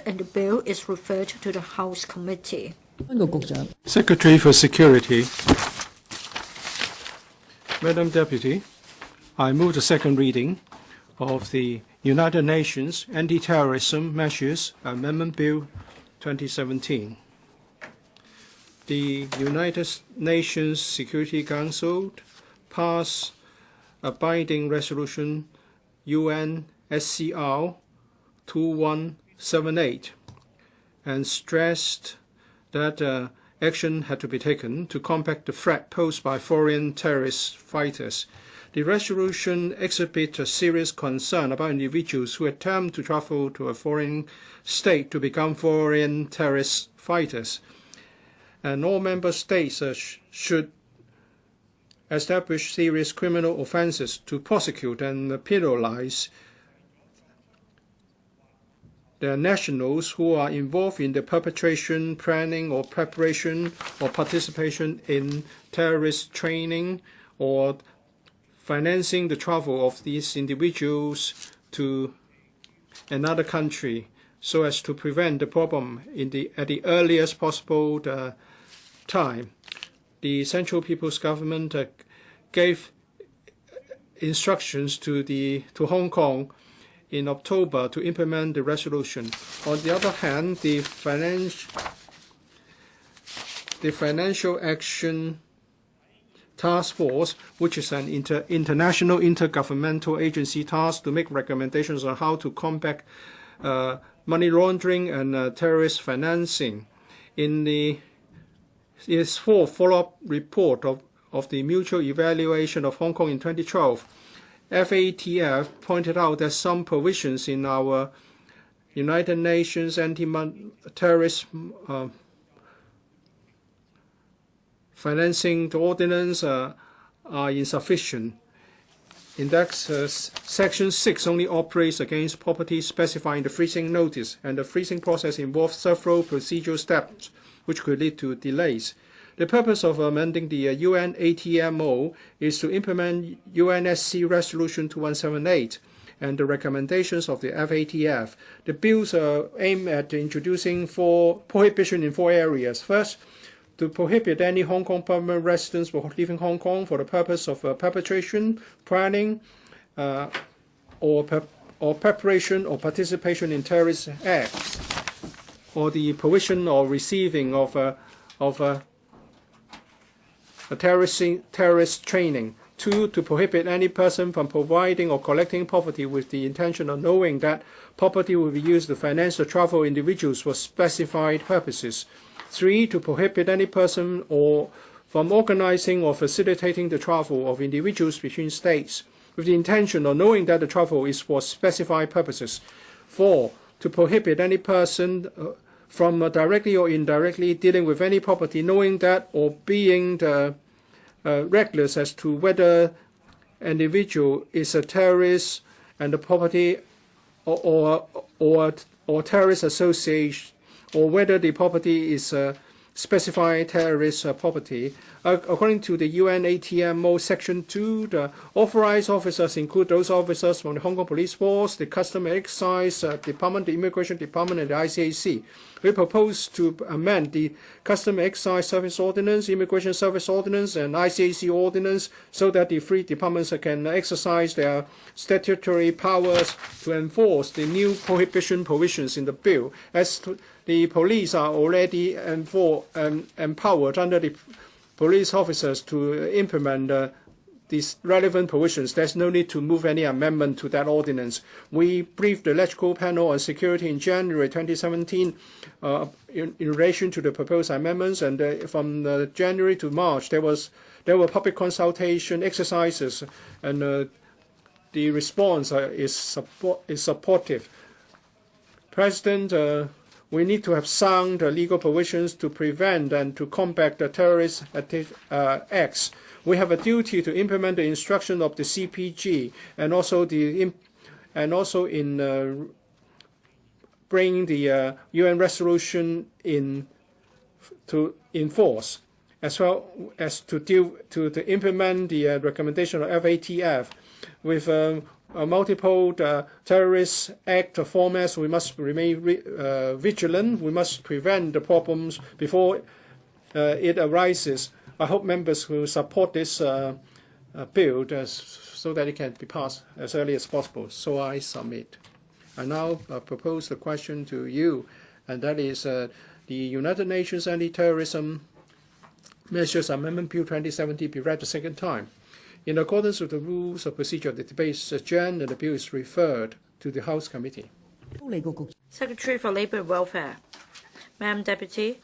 and the bill is referred to the House Committee. Secretary for Security. Madam Deputy, I move the second reading of the United Nations Anti-Terrorism Measures Amendment Bill 2017. The United Nations Security Council passed a binding resolution UNSCR 2178 and stressed that action had to be taken to combat the threat posed by foreign terrorist fighters. The resolution exhibits a serious concern about individuals who attempt to travel to a foreign state to become foreign terrorist fighters. And all member states should establish serious criminal offenses to prosecute and penalize their nationals who are involved in the perpetration, planning, or preparation or participation in terrorist training or financing the travel of these individuals to another country so as to prevent the problem at the earliest possible time. The Central People's Government gave instructions to Hong Kong in October to implement the resolution. On the other hand, the Financial Action Task Force, which is an international intergovernmental agency tasked to make recommendations on how to combat money laundering and terrorist financing. In its fourth follow-up report of the mutual evaluation of Hong Kong in 2012, FATF pointed out that some provisions in our United Nations anti-terrorism financing ordinance are insufficient. Index Section 6 only operates against property specified in the freezing notice, and the freezing process involves several procedural steps which could lead to delays. The purpose of amending the UN ATMO is to implement UNSC Resolution 2178 and the recommendations of the FATF. The bills aim at introducing prohibition in 4 areas. First, to prohibit any Hong Kong permanent residents from leaving Hong Kong for the purpose of perpetration, planning, or preparation or participation in terrorist acts, or the provision or receiving of terrorist training. 2, to prohibit any person from providing or collecting property with the intention of knowing that property will be used to finance the travel of individuals for specified purposes. 3, to prohibit any person from organizing or facilitating the travel of individuals between states with the intention of knowing that the travel is for specified purposes. 4, to prohibit any person from directly or indirectly dealing with any property, knowing that or being reckless as to whether an individual is a terrorist and the property or terrorist association, or whether the property is specified terrorist property. According to the UN ATMO Section 2, the authorized officers include those officers from the Hong Kong Police Force, the Customs and Excise Department, the Immigration Department, and the ICAC. We propose to amend the Customs and Excise Service Ordinance, Immigration Service Ordinance, and ICAC Ordinance so that the 3 departments can exercise their statutory powers to enforce the new prohibition provisions in the bill. As the police are already empowered under the police officers to implement these relevant provisions, there's no need to move any amendment to that ordinance. We briefed the Electoral Panel on Security in January 2017 in relation to the proposed amendments, and from January to March there were public consultation exercises, and the response is supportive. President, we need to have sound legal provisions to prevent and to combat the terrorist acts. We have a duty to implement the instruction of the CPG and also in bringing the UN resolution to enforce, as well as to implement the recommendation of FATF. With multiple terrorist act formats, we must remain vigilant. We must prevent the problems before it arises. I hope members will support this bill so that it can be passed as early as possible. So I submit. I now propose the question to you, and that is the United Nations Anti-Terrorism Measures Amendment Bill 2070 be read the second time. In accordance with the rules of procedure, the debate is adjourned and the bill is referred to the House Committee. Secretary for Labour and Welfare. Madam Deputy,